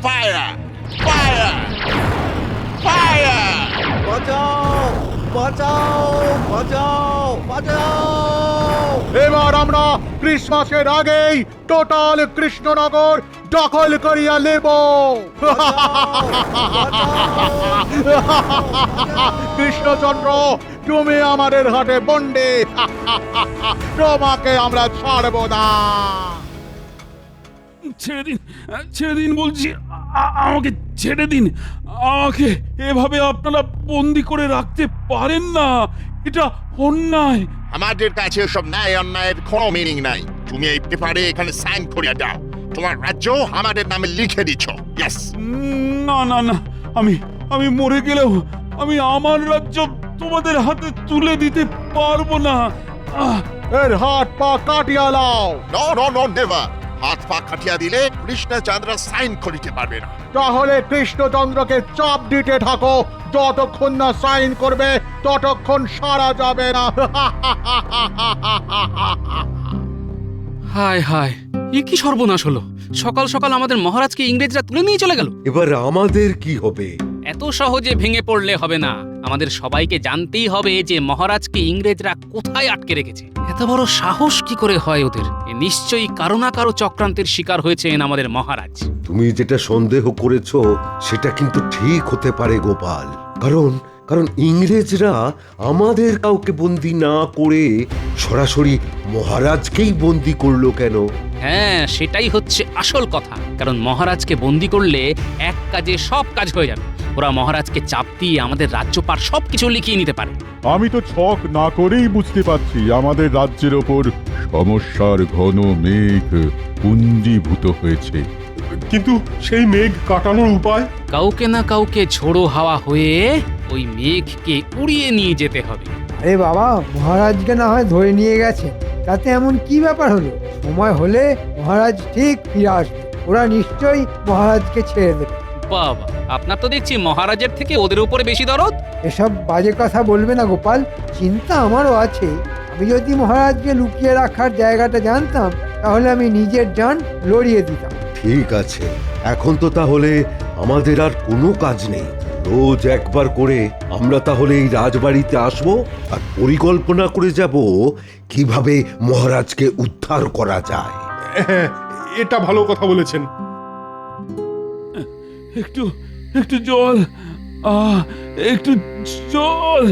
Fire! Fire! Fire! বাঁচাও বাঁচাও বাঁচাও বাঁচাও! এবার আমরা ক্রিসমাসের আগেই টোটাল কৃষ্ণনগর দখল করিয়া নেব। কৃষ্ণচন্দ্র, তুমি আমাদের হাতে বন্দি। তোমাকে আমরা ছাড়ব না। ছেড়ে দিন বলছি, আমাকে ছেড়ে দিন। আমাকে এভাবে আপনারা বন্দি করে রাখতে পারেন না, এটা অন্যায়। আমাদের কাছে সব ন্যায় অন্যায়ের কোনো মিনিং নাই। তুমি এই পেপারে এখানে সাইন করে দাও, তোমার রাজ্য আমাদের নামে লিখে দিচ্ছ। ইয়েস। না না না, আমি মরে গেলেও আমি আমার রাজ্য তোমাদের হাতে তুলে দিতে পারবো না। এর হাত পা কাটিয়া লাও। No no no never. হাত পা কাটিয়ে দিলে কৃষ্ণচন্দ্র সাইন করিতে পারবে না। তাহলে কৃষ্ণচন্দ্রকে চাপ দিতে থাকো, যতক্ষণ না সাইন করবে ততক্ষণ সারা যাবে না। হায় হায়, এ কি সর্বনাশ হলো! সকাল সকাল আমাদের মহারাজকে ইংরেজরা তুলে নিয়ে চলে গেল। এবার আমাদের কি হবে? এত সহজে ভেঙে পড়লে হবে না, আমাদের সবাইকে জানতেই হবে যে মহারাজকে ইংরেজরা কোথায় আটকে রেখেছে। এত বড় সাহস কি করে হয় ওদের? এ নিশ্চয়ই কারো না কারো চক্রান্তের শিকার হয়েছেন আমাদের মহারাজ। তুমি যেটা সন্দেহ করেছো সেটা কিন্তু ঠিক হতে পারে গোপাল, কারণ কারণ ইংরেজরা আমাদের কাউকে বন্দি না করে সরাসরি মহারাজকেই বন্দি করলো কেন? হ্যাঁ, সেটাই হচ্ছে আসল কথা। কারণ মহারাজকে বন্দি করলে এক কাজে সব কাজ হয়ে যাবে। ওরা মহারাজকে চাপ দিয়ে আমাদের রাজ্যপাট সবকিছু লিখিয়ে নিতে পারে। আমি তো ছক না করেই বুঝতে পারছি আমাদের রাজ্যের ওপর সমস্যার ঘন মেঘ পুঞ্জীভূত হয়েছে। কিন্তু সেই মেঘ কাটানোর উপায়? কাউকে না কাউকে ঝোড়ো হাওয়া হয়ে ওই মেঘকে উড়িয়ে নিয়ে যেতে হবে। আরে বাবা, মহারাজকে না হয় ধরে নিয়ে গেছে, তাতে এমন কি ব্যাপার হলো? সময় হলে মহারাজ ঠিক ফিরে আসবে, ওরা নিশ্চয়ই মহারাজকে ছেড়ে দেবে। বাবা, আপনার তো দেখছি মহারাজের থেকে ওদের উপরে বেশি দরদ। এসব বাজে কথা বলবে না গোপাল, চিন্তা আমারও আছে। আমি যদি মহারাজকে লুকিয়ে রাখার জায়গাটা জানতাম তাহলে আমি নিজের জান লড়িয়ে দিতাম। ঠিক আছে, এখন তো তাহলে আমাদের আর কোনো কাজ নেই। রোজ একবার করে আমরা তাহলে এই রাজবাড়িতে আসবো আর পরিকল্পনা করে যাব কিভাবে মহারাজকে উদ্ধার করা যায়। হ্যাঁ, এটা ভালো কথা বলেছেন। একটু একটু জল, একটু জল।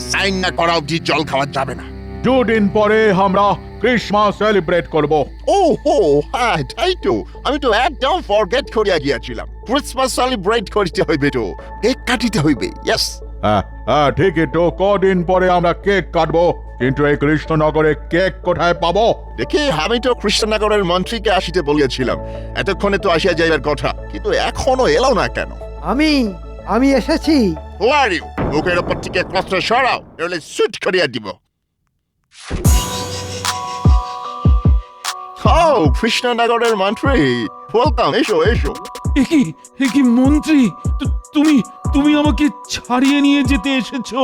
সাইন না করা অবধি জল খাওয়া যাবে না। দুদিন পরে আমরা ক্রিসমাস সেলিব্রেট করব। ও হো, হ্যাঁ তাই তো। আমি তো একদম ফরগেট করিয়া গিয়াছিলাম। ক্রিসমাস সেলিব্রেট করিতে হইবে তো, কেক কাটিতে হইবে। ইয়েস। হ্যাঁ হ্যাঁ, ঠিকই তো। কদিন পরে আমরা কেক কাটবো, কিন্তু এই কৃষ্ণনগরে কেক কোথায় পাবো? দেখি, আমি তো কৃষ্ণনগরের মন্ত্রীকে আসিতে বলিয়াছিলাম। এতক্ষণে তো আসিয়া যাইবার কথা, কিন্তু এখনো এলো না কেন? আমি এসেছি। Who are you? মুখের ওপর থেকে ক্লথটা সরাও, নইলে সুট করিয়া দিব। Oh, কৃষ্ণনগরের মন্ত্রী, ওয়েলকাম। এসো এসো। একি মন্ত্রী, তুমি আমাকে ছাড়িয়ে নিয়ে যেতে এসেছো?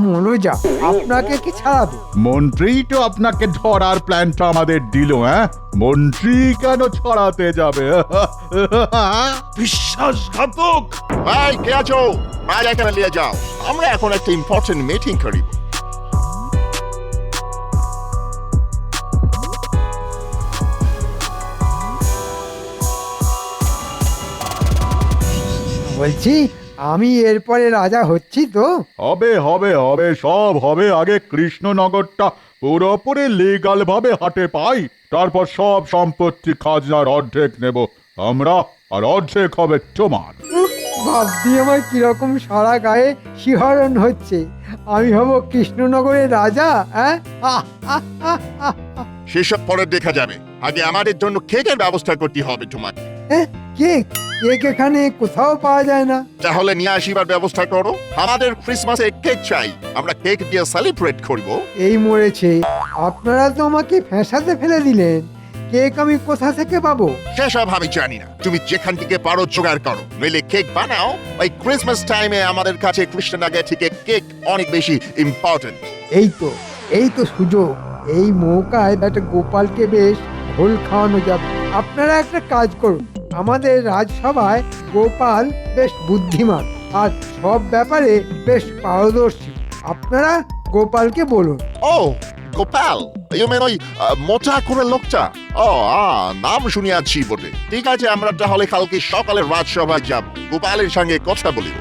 মনোজা, আপনাকে কি ছাড়াবে? মন্ত্রী তো আপনাকে ধরার প্ল্যানটা আমাদের দিল। হ্যাঁ, মন্ত্রী কেন ছড়াতে যাবে? বিশ্বাসঘাতক! ভাই, কে আছো? আজ এখানে নিয়ে যাও, আমরা এখন একটা ইম্পর্টেন্ট মিটিং করিব। বলছি, আমি এরপরে রাজা হচ্ছি তো? হবে হবে হবে, সব হবে। আগে কৃষ্ণনগরটা পুরোপুরি লিগাল ভাবে হাতে পাই, তারপর সব সম্পত্তি খাজনার অর্ধেক নেব আমরা, আর অর্ধেক হবে তোমার। ভাবছি আমার কিরকম সারা গায়ে শিহরণ হচ্ছে। আমি হব কৃষ্ণনগরের রাজা। হ্যাঁ, সেসব পরে দেখা যাবে। আগে আমাদের জন্য কেকের ব্যবস্থা করতে হবে তোমাকে। কেক? কেক এখানে কোথাও পাওয়া যায় না। তাহলে নিয়ে আসিবার ব্যবস্থা করো। আমাদের ক্রিসমাসে কেক চাই, আমরা কেক দিয়ে সেলিব্রেট করব। এই মরেছে, আপনারা তো আমাকে ফ্যাঁসাতে ফেলে দিলেন। কেক আমি কোথা থেকে পাবো? সেসব আমি জানি না, তুমি যেখান থেকে পারো জোগাড় করো, নইলে কেক বানাও। ওই ক্রিসমাস টাইমে আমাদের কাছে কৃষ্ণনগর থেকে কেক অনেক বেশি ইম্পর্টেন্ট। এই তো সুযোগ। এই মৌকায় একটা গোপালকে বেশ ঘোল খাওয়ানো যাবে। আপনারা একটা কাজ করুন, আমাদের রাজসভায় গোপাল বেশ বুদ্ধিমান আর সব ব্যাপারে বেশ পারদর্শী। আপনারা গোপালকে বলুন। ও গোপাল, ইউ মেন ওই মোটা করে লোকটা? ও নাম শুনিয়াছি বটে। ঠিক আছে, আমরা তাহলে কালকে সকালে রাজসভায় যাব, গোপালের সঙ্গে কথা বলিব।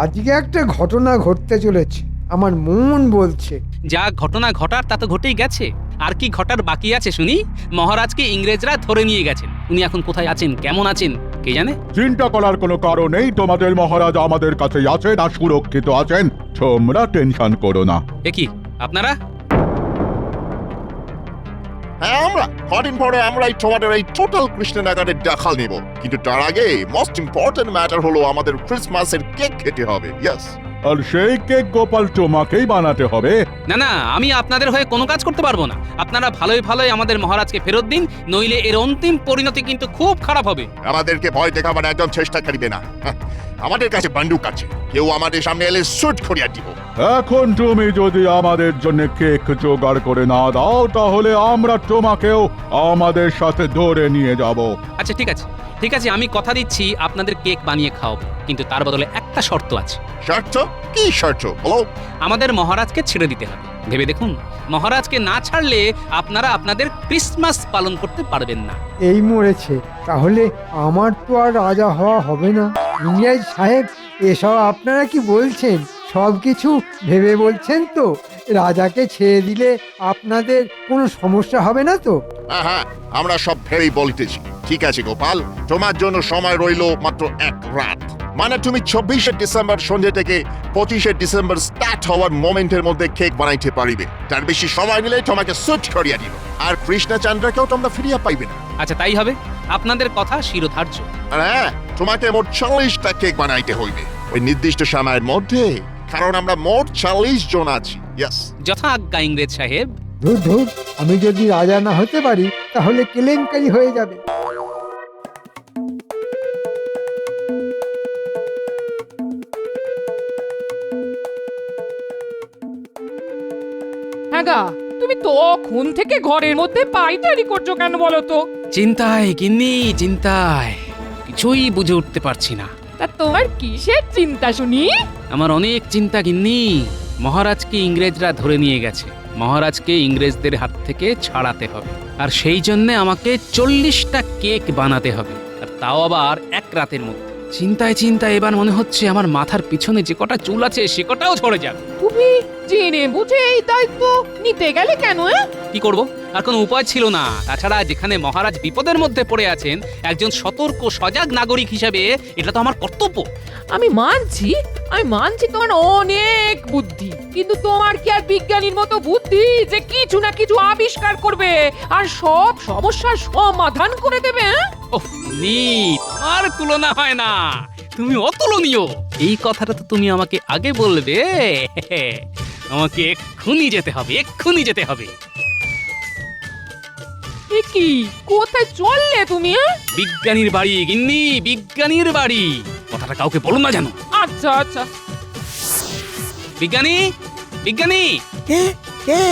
আজকে একটা ঘটনা ঘটতে চলেছে, আমার মন বলছে। যা ঘটনা ঘটার তা তো ঘটেই গেছে, আর কি ঘটার বাকি আছে শুনি? মহারাজকে ইংরেজরা ধরে নিয়ে গেছেন, উনি এখন কোথায় আছেন, কেমন আছেন কে জানে। চিন্তা করার কোনো কারণ নেই, তোমাদের মহারাজ আমাদের কাছেই আছেন আর সুরক্ষিত আছেন, তোমরা টেনশন করো না। এ কি আপনারা? হ্যাঁ, আমরা কদিন পরে আমরাই তোমাদের এই টোটাল কৃষ্ণনগরের দখল নেব, কিন্তু তার আগে মোস্ট ইম্পর্টেন্ট ম্যাটার হলো আমাদের ক্রিসমাসের কেক খেতে হবে। ইয়েস। আর সেই কেক গোপাল তোমাকেই বানাতে হবে। না না, আমি আপনাদের হয়ে কোনো কাজ করতে পারবো না। আপনারা ভালোই ভালোই আমাদের মহারাজকে ফেরত দিন, নইলে এর অন্তিম পরিণতি কিন্তু খুব খারাপ হবে। আমাদেরকে ভয় দেখাবার একদম চেষ্টা করিবে না। আমাদের কাছে বন্দুক আছে, কেউ আমাদের সামনে এলে শুট করিয়া দিব। এখন তুমি যদি আমাদের জন্য কেক জোগাড় করে না দাও, তাহলে আমরা তোমাকেও আমাদের সাথে ধরে নিয়ে যাব। আচ্ছা ঠিক আছে, ঠিক আছে, আমি কথা দিচ্ছি আপনাদের কেক বানিয়ে খাওয়াবো, কিন্তু তার বদলে একটা শর্ত আছে। শর্ত? কি শর্ত বলো? আমাদের মহারাজকে ছেড়ে দিতে হবে। ভেবে দেখুন, মহারাজকে না ছাড়লে আপনারা আপনাদের ক্রিসমাস পালন করতে পারবেন না। এই মরেছে, তাহলে আমার তো আর রাজা হওয়া হবে না। ইংরেজ সাহেব, এসব আপনারা কি বলছেন? সব কিছু ভেবে বলছেন তো? রাজাকে ছেড়ে দিলে আপনাদের কোনো সমস্যা হবে না তো? হ্যাঁ, আমরা সব ভেবেই বলিতেছি। ঠিক আছে গোপাল, তোমার জন্য সময় রইল মাত্র এক রাত। মানে তুমি 24শে ডিসেম্বর সন্ধ্যে থেকে 25শে ডিসেম্বর স্টার্ট হওয়ার মোমেন্টের মধ্যে কেক বানাইতে পারিবে। তার বেশি সময় নিলে তোমাকে সুট করিয়া দিব, আর কৃষ্ণচন্দ্রকেও তোমরা ফিরিয়া পাইবে না। আচ্ছা তাই হবে, আপনাদের কথা শিরোধার্য। আর হ্যাঁ, তোমাকে মোট 40টা কেক বানাইতে হইবে ওই নির্দিষ্ট সময়ের মধ্যে, কারণ আমরা মোট 40 জন আছি। ইয়েস। যথা আজ্ঞা ইংরেজ সাহেব। ধুর ধুর, আমি যদি রাজা না হতে পারি তাহলে কেলেঙ্কারি হয়ে যাবে। হ্যাঁ গা, তুমি তখন থেকে ঘরের মধ্যে পাইটারি করছো কেন বলো তো? চিন্তায় গিন্নি, চিন্তায় কিছুই বুঝে উঠতে পারছি না। তা তোমার কিসের চিন্তা শুনি? আমার অনেক চিন্তা গিন্নি। মহারাজকে ইংরেজরা ধরে নিয়ে গেছে, মহারাজকে ইংরেজদের হাত থেকে ছাড়াতে হবে, আর সেই জন্য আমাকে 40টা কেক বানাতে হবে, আর তাও আবার এক রাতের মধ্যে। চিন্তায় চিন্তায় এবার মনে হচ্ছে আমার মাথার পিছনে যে কটা চুল আছে সে কটাও ঝরে যাবে। তুমি জেনে বুঝে এই দায়িত্ব নিতে গেলে কেন? কি করব, আর কোনো উপায় ছিল না। তাছাড়া যেখানে মহারাজ বিপদের মধ্যে পড়ে আছেন, একজন সতর্ক সজাগ নাগরিক হিসেবে এটা তো আমার কর্তব্য। আমি মানছি তোমার অনেক বুদ্ধি, কিন্তু তোমার কি আর বিজ্ঞানীর মতো বুদ্ধি যে কিছু না কিছু আবিষ্কার করবে আর সব সমস্যার সমাধান করে দেবে? ওহ নি, তোমার তুলনা হয় না, তুমি অতুলনীয়। এই কথাটা তো তুমি আমাকে আগে বলবে। আমাকে এক্ষুনি যেতে হবে, এক্ষুনি যেতে হবে। এ কি, কোথায় চললে তুমি? বিজ্ঞানীর বাড়ি গিন্নি, বিজ্ঞানীর বাড়ি। কথাটা কাউকে বলো না জানো। আচ্ছা আচ্ছা। বিজ্ঞানী, বিজ্ঞানী। কে কে?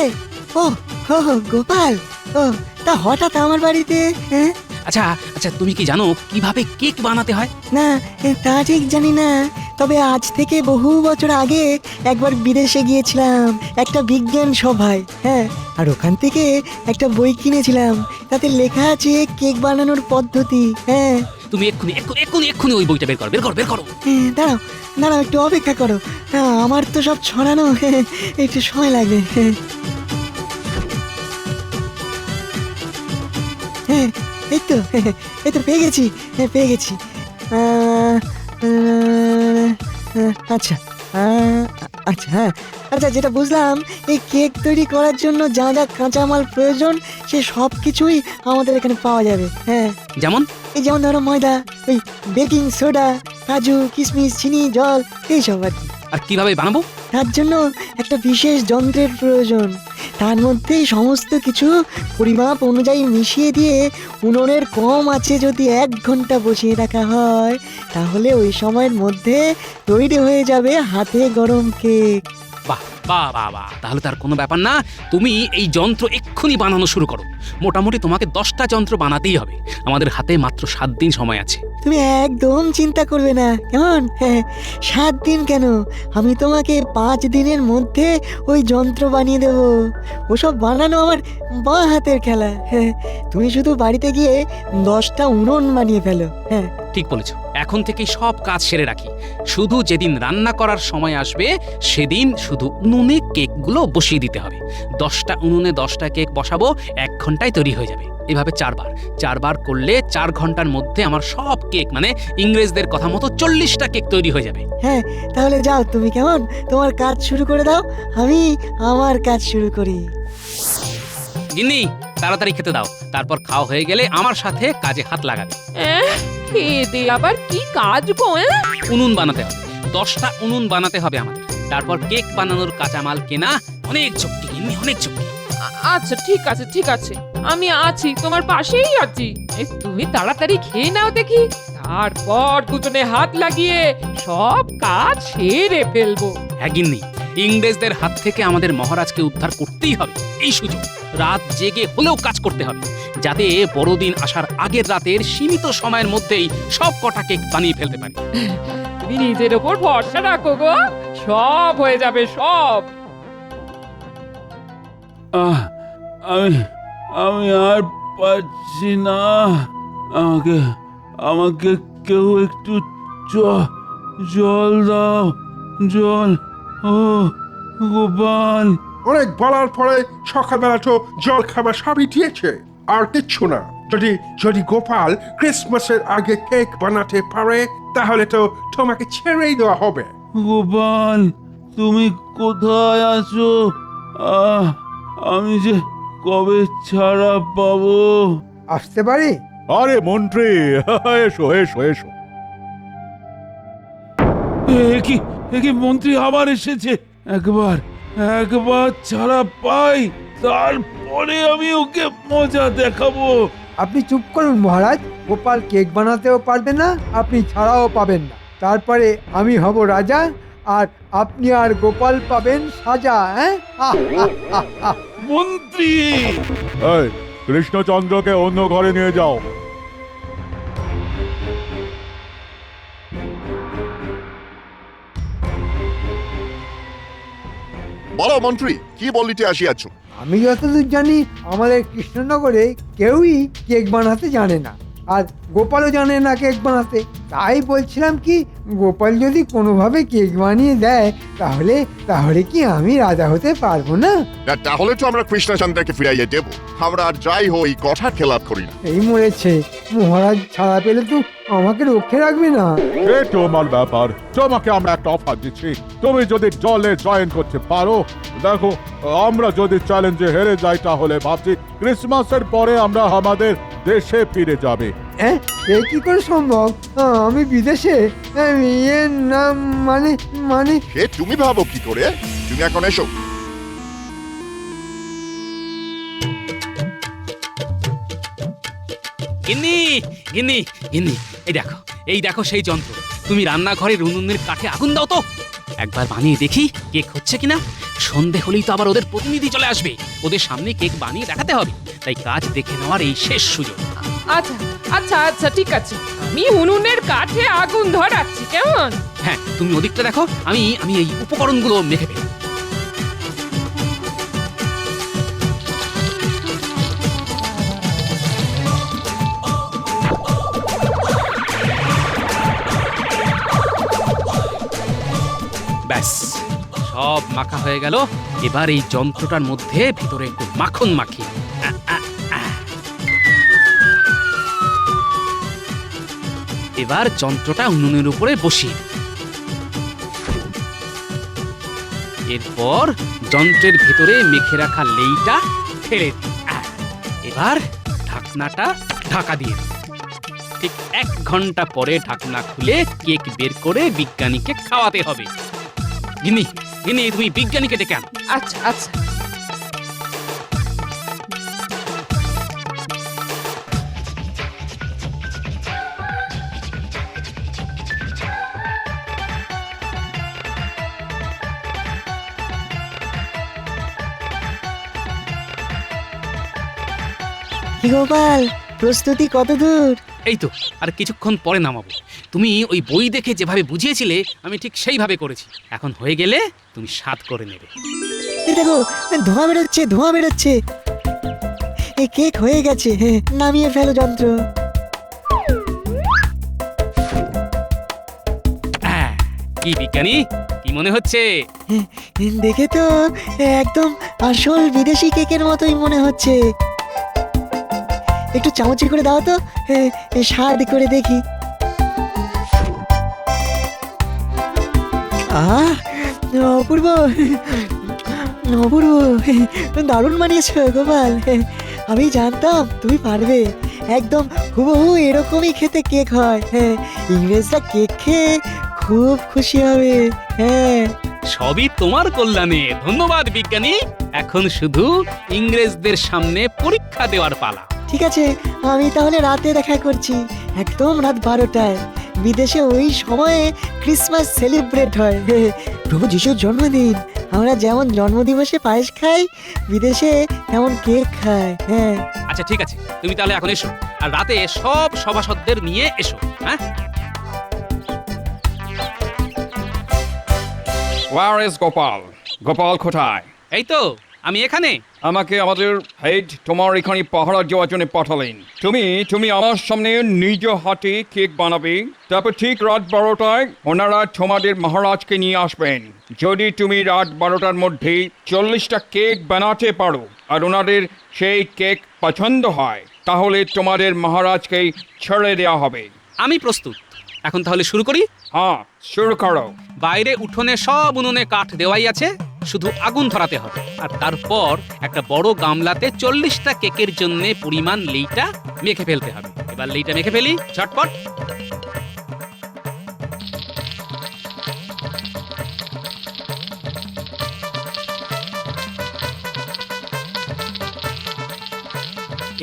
ও হো হো, গোপাল। ও তা হঠাৎ আমার বাড়িতে? হ্যাঁ, আচ্ছা আচ্ছা, তুমি কি জানো কিভাবে কেক বানাতে হয়? না তা ঠিক জানি না, তবে আজ থেকে বহু বছর আগে একবার বিদেশে গিয়েছিলাম একটা বিজ্ঞান সভায়। হ্যাঁ, আর ওখান থেকে একটা বই কিনেছিলাম, তাতে লেখা আছে কেক বানানোর পদ্ধতি। হ্যাঁ, তুমি এক্ষুনি এক্ষুনি এক্ষুনি এক্ষুনি ওই বইটা বের করো, বের করো, বের করো। হ্যাঁ, দাঁড়াও দাঁড়াও, একটু অপেক্ষা করো। হ্যাঁ, আমার তো সব ছড়ানো, একটু সময় লাগবে। হ্যাঁ, এই তো পেয়ে গেছি, পেয়ে গেছি। আচ্ছা আচ্ছা, হ্যাঁ আচ্ছা, যেটা বুঝলাম, এই কেক তৈরি করার জন্য যা যা কাঁচামাল প্রয়োজন সে সব কিছুই আমাদের এখানে পাওয়া যাবে। হ্যাঁ, যেমন এই যেমন ধরো ময়দা, ওই বেকিং সোডা, কাজু, কিশমিশ, চিনি, জল, এইসব আর কি। আর কিভাবে বানাবো? তার জন্য একটা বিশেষ যন্ত্রের প্রয়োজন। তার মধ্যে সমস্ত কিছু পরিমাপ অনুযায়ী মিশিয়ে দিয়ে উনুনের কম আছে যদি 1 ঘন্টা বসিয়ে রাখা হয়, তাহলে ওই সময়ের মধ্যে তৈরি হয়ে যাবে হাতে গরম কেক। বাহ, বাহ বাহ বাহ, তাহলে তার কোনো ব্যাপার না। তুমি এই যন্ত্র এক্ষুনি বানানো শুরু করো। মোটামুটি তোমাকে 10টা যন্ত্র বানাতেই হবে। আমাদের হাতে মাত্র 7 দিন সময় আছে। তুমি একদম চিন্তা করবে না কেমন? 7 দিন কেন, আমি তোমাকে 5 দিনের মধ্যে ওই যন্ত্র বানিয়ে দেব। ওসব বানানো আমার বাঁ হাতের খেলা। তুমি শুধু বাড়িতে গিয়ে 10টা উনুন বানিয়ে ফেলো। ঠিক বলেছ, এখন থেকেই সব কাজ সেরে রাখি। শুধু যেদিন রান্না করার সময় আসবে সেদিন শুধু উনুনে কেকগুলো বসিয়ে দিতে হবে। 10টা উনুনে 10টা কেক বসাবো, 1 ঘন্টায় তৈরি হয়ে যাবে। এভাবে 4 বার করলে 4 ঘন্টার মধ্যে আমার সব কেক, মানে ইংরেজদের কথা মতো 40টা কেক তৈরি হয়ে যাবে। তাহলে যাও তুমি কেমন, তোমার কাজ শুরু করে দাও, আমি আমার কাজ শুরু করি। গিন্নি, তাড়াতাড়ি খেতে দাও। তারপর খাওয়া হয়ে গেলে আমার সাথে কাজে হাত লাগাবে। খেতে আবার কি কাজ গো? উনুন বানাতে হবে, 10টা উনুন বানাতে হবে আমাদের। তারপর কেক বানানোর কাঁচামাল কেনা, অনেক চুক্তি গিন্নি, অনেক চুক্তি। আচ্ছা ঠিক আছে ঠিক আছে, আমি আছি, তোমার পাশেই আছি। তুমি তাড়াতাড়ি খেয়ে নাও দেখি, তারপর দুজনে হাত লাগিয়ে সব কাজ সেরে ফেলবো। হ্যাঁ গিন্নি, ইংরেজদের হাত থেকে আমাদের মহারাজকে উদ্ধার করতেই হবে। এই সুযোগ রাত জেগে হলেও কাজ করতে হবে, যাতে বড়দিন আসার আগের রাতের সীমিত সময়ের মধ্যেই সব কটা কেক বানিয়ে ফেলতে পারি। তুমি নিজের ওপর ভরসা রাখো গো, সব হয়ে যাবে সব। আমি আর পারছি না। আমাকে কেউ একটু জল দাও, জল। ও গোপাল, অনেক বলার পরে সকালবেলা তো জল খাবার সবই দিয়েছে, আর কিচ্ছু না। যদি যদি গোপাল ক্রিসমাসের আগে কেক বানাতে পারে তাহলে তো তোমাকে ছেড়েই দেওয়া হবে। গোপাল, তুমি কোথায় আছো? আমি যে কবে ছাড়া পাবো? আসতে পারি? আরে মন্ত্রী, এসো এসো এসো। এ কি মন্ত্রী আবার এসেছে? একবার ছাড়া পাই, তারপরে আমি ওকে মজা দেখাবো। আপনি চুপ করুন মহারাজ। গোপাল কেক বানাতেও পারবে না, আপনি ছাড়াও পাবেন না। তারপরে আমি হব রাজা, আর আপনি আর গোপাল পাবেন সাজা। মন্ত্রী, এই, কৃষ্ণচন্দ্রকে অন্য ঘরে নিয়ে যাও। বলো মন্ত্রী, কি বলিতে আসিয়াছ? আমি যতদূর জানি আমাদের কৃষ্ণনগরে কেউই কেক বানাতে জানে না, আর গোপালও জানে না কেক বানাতে। তাই বলছিলাম কি, গোপাল যদি কোনোভাবে কেক বানিয়ে দেয় তাহলে কি আমি রাজা হতে পারবো না? তাহলে তো আমরা কৃষ্ণচন্দ্রকে ফিরাইয়ে দেব। আমরা আর যাই হই কথা খেলাপ করি না। এই মরেছে, মহারাজ ছাড়া পেলে তো আমাকে রক্ষে রাখবে না। এ তোমার ব্যাপার, তোমাকে আমরা একটা অফার দিচ্ছি। তুমি যদি দলে জয়েন করতে পারো, দেখো, আমরা যদি চ্যালেঞ্জে হেরে যাই তাহলে ভাবছি ক্রিসমাসের পরে আমরা আমাদের দেশে ফিরে যাবে। এ কি করে সম্ভব? আমি বিদেশে, না মানে সে তুমি ভাবো কি করে? তুমি এখন এসো। গিন্নি গিন্নি গিন্নি, এই দেখো সেই যন্ত্র। তুমি রান্নাঘরের উনুনের কাঠে আগুন দাও তো, একবার বানিয়ে দেখি কেক হচ্ছে কিনা। সন্ধে হলেই তো আবার ওদের প্রতিনিধি চলে আসবে, ওদের সামনে কেক বানিয়ে দেখাতে হবে। তাই কাজ দেখে নেওয়ার এই শেষ সুযোগ। আচ্ছা আচ্ছা আচ্ছা ঠিক আছে, আমি উনুনের কাঠে আগুন ধরাচ্ছি কেমন? হ্যাঁ, তুমি ওদিকটা দেখো, আমি এই উপকরণগুলো মেখে ফেলি। ব্যাস, সব মাখা হয়ে গেল। এবার এই যন্ত্রটার মধ্যে ভিতরে একটু মাখন মাখি। এবার যন্ত্রটা উনুনের উপরে বসিয়ে, এরপর যন্ত্রের ভিতরে মেখে রাখা লেইটা ফেলে দিই। এবার ঢাকনাটা ঢাকা দিয়ে দিই। ঠিক 1 ঘন্টা পরে ঢাকনা খুলে কেক বের করে বিজ্ঞানীকে খাওয়াতে হবে। গিন্নি গিন্নি, তুমি বিজ্ঞানীকে ডেকে আনো। আচ্ছা আচ্ছা। কি গোপাল, প্রস্তুতি কত দূর? এই তো আর কিছুক্ষণ পরে নামাবো। তুমি ওই বই দেখে যেভাবে বুঝিয়েছিলে আমি ঠিক সেইভাবে করেছি। এখন হয়ে গেলে তুমি স্বাদ করে নেবে। এই দেখো, ধোঁয়া বেরোচ্ছে, ধোঁয়া বেরোচ্ছে। এই কেক হয়ে গেছে, নামিয়ে ফেলো যন্ত্র। কি বিজ্ঞানী, কি মনে হচ্ছে? দেখে তো একদম আসল বিদেশি কেকের মতোই মনে হচ্ছে। একটু চামচে করে দাও তো, স্বাদ করে দেখি। আহ, অপূর্ব, অপূর্ব, দারুণ বানিয়েছো গোপাল। আমি জানতাম তুমি পারবে। একদম হুবহু এরকমই খেতে কেক হয়। ইংরেজরা কেক খেয়ে খুব খুশি হবে। হ্যাঁ, সবই তোমার কল্যাণে। ধন্যবাদ বিজ্ঞানী। এখন শুধু ইংরেজদের সামনে পরীক্ষা দেওয়ার পালা। ঠিক আছে, আমি তাহলে রাতে দেখা করছি, একদম রাত 12টায়। বিদেশে ওই সময়ে ক্রিসমাস সেলিব্রেট হয়, প্রভু যিশুর জন্মদিন। আমরা যেমন জন্মদিবসে পায়েস খাই, বিদেশে তেমন কেক খায়। হ্যাঁ, আচ্ছা ঠিক আছে, তুমি তাহলে এখন এসো, আর রাতে সব সভাসদদের নিয়ে এসো। হ্যাঁ, Where is গোপাল? গোপাল কোথায়? এই তো আমি এখানে। আমাকে আমাদের হেড তোমার এখানে পাহারা দেওয়ার জন্য পাঠালেন। তুমি আমার সামনে নিজ হাতে কেক বানাবে, তারপর ঠিক রাত 12টায় ওনারা তোমাদের মহারাজকে নিয়ে আসবেন। যদি তুমি রাত 12টার মধ্যে 40টা কেক বানাতে পারো আর ওনাদের সেই কেক পছন্দ হয়, তাহলে তোমাদের মহারাজকে ছেড়ে দেওয়া হবে। আমি প্রস্তুত। এখন তাহলে শুরু করি। হ্যাঁ, শুরু করো। বাইরে উঠোনে সব উনুনে কাঠ দেওয়াই আছে, শুধু আগুন ধরাতে হবে। আর তারপর একটা বড় গামলাতে 40টা কেকের জন্য পরিমাণ লেইটা মেখে ফেলতে হবে। এবার লেইটা মেখে ফেলি ঝটপট।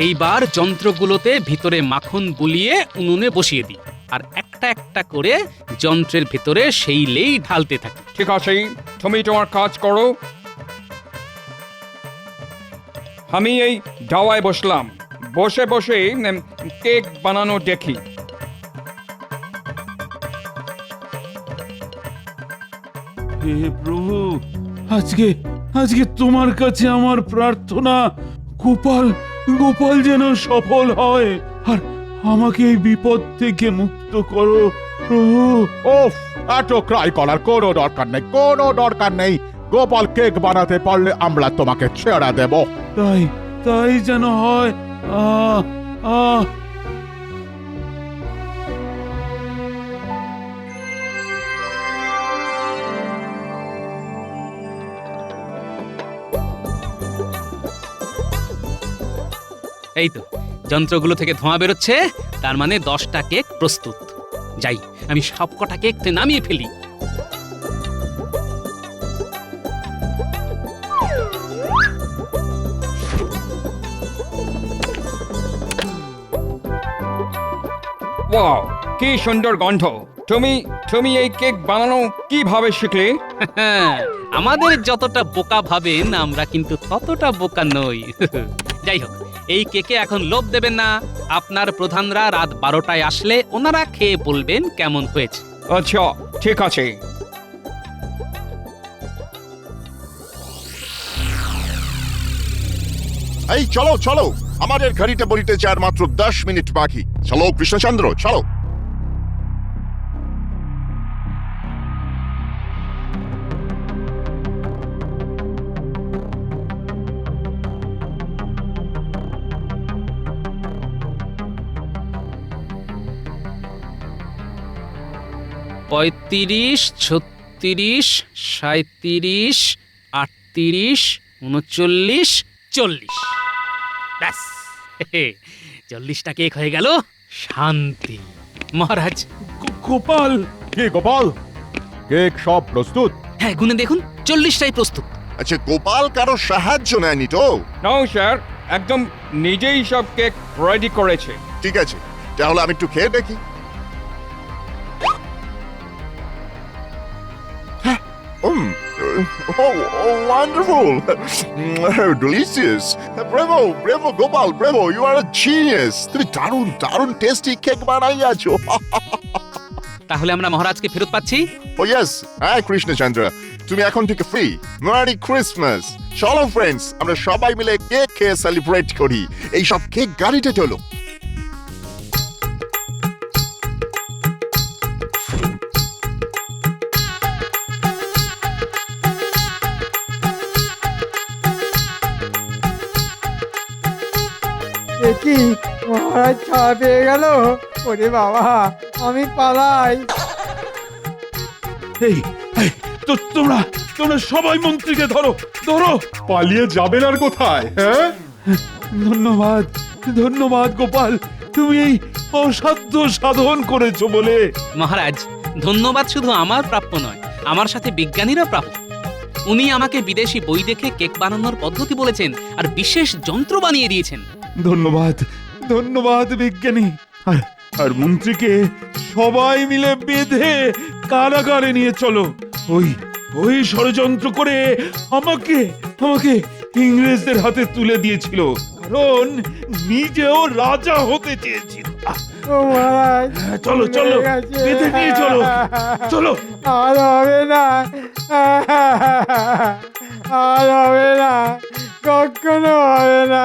এইবার যন্ত্রগুলোতে ভিতরে মাখন বুলিয়ে উনুনে বসিয়ে দিই, আর একটা একটা করে যন্ত্রের ভিতরে সেই লেই ঢালতে থাকি। ঠিক আছে, তুমি তোমার কাজ করো। আমি এই দাওয়ায় বসলাম, বসে বসে কেক বানানো দেখি। হে প্রভু, আজকে আজকে তোমার কাছে আমার প্রার্থনা, গোপাল গোপাল যেন সফল হয়, আর আমাকে এই বিপদ থেকে মুক্ত করো প্রভু। ওফ, এত ক্রাই করার কোনো দরকার নেই, কোনো দরকার নেই। গোপাল কেক বানাতে পারলে আমরা তোমাকে ছেড়ে দেব। তাই তাই যেন হয়। আহ আহ এই তো যন্ত্রগুলো থেকে ধোঁয়া বেরোচ্ছে, তার মানে 10টা কেক প্রস্তুত। যাই, আমি সবকটা কেক নামিয়ে ফেলি। ওয়াও, কি সুন্দর গন্ধ। তুমি এই কেক বানানো কিভাবে শিখলে? আমাদের যতটা বোকা ভাবেন আমরা কিন্তু ততটা বোকা নই। যাই হোক, এই কেকে এখন লোভ দেবেন না। আপনার প্রধানরা রাত 12টায় আসলে ওনারা খেয়ে বলবেন কেমন হয়েছে। আচ্ছা ঠিক আছে। এই চলো চলো, আমাদের ঘড়িতে বলিতে চার মাত্র 10 মিনিট বাকি। চলো কৃষ্ণচন্দ্র, চলো। পঁয়ত্রিশ, 36, 37, 38, 39, 40। ব্যাস, 40টা কেক হয়ে গেল। শান্তি। মহারাজ। গোপাল, কি গোপাল, কেক সব প্রস্তুত? হ্যাঁ, গুনে দেখুন, 40টাই প্রস্তুত। আচ্ছা, গোপাল কারো সাহায্য নেয়নি তো? নাও স্যার, একদম নিজেই সব কেক রেডি করেছে। ঠিক আছে, তাহলে আমি একটু খেয়ে দেখি। Oh, wonderful! Delicious! Bravo, bravo, Gopal, bravo! You are a genius! তুমি দারুণ দারুণ টেস্টি কেক বানাইয়াছো। তাহলে আমরা মহারাজকে ফেরত পাচ্ছি? Oh yes, হ্যাঁ কৃষ্ণচন্দ্র, তুমি এখন থেকে ফ্রি। Merry Christmas! চলো ফ্রেন্ডস, আমরা সবাই মিলে কেক খেয়ে সেলিব্রেট করি। এই সব কেক গাড়িতে চলো। কি মহারাজ ছাড়া পেয়ে গেল? ওরে বাবা, আমি পালাই। এই এই, তো তোমরা তোমরা সবাই মন্ত্রীকে ধরো ধরো। পালিয়ে যাবেন আর কোথায়? হ্যাঁ, ধন্যবাদ ধন্যবাদ গোপাল, তুমি এই অসাধ্য সাধন করেছো বলে। মহারাজ, ধন্যবাদ শুধু আমার প্রাপ্য নয়, আমার সাথে বিজ্ঞানীরা প্রাপ্য। উনি আমাকে বিদেশি বই দেখে কেক বানানোর পদ্ধতি বলেছেন আর বিশেষ যন্ত্র বানিয়ে দিয়েছেন। ধন্যবাদ ধন্যবাদ বিজ্ঞানী। আর আর মন্ত্রীকে সবাই মিলে বেঁধে কারাগারে নিয়ে চলো। ওই ওই ষড়যন্ত্র করে আমাকে আমাকে ইংরেজদের হাতে তুলে দিয়েছিল, কারণ নিজেও রাজা হতে চেয়েছিল। ও মহারাজ, চলো চলো, হয়ে গেছে। বেঁধে নিয়ে চলো চলো। আর হবে না, আর হবে না, কখনো হবে না।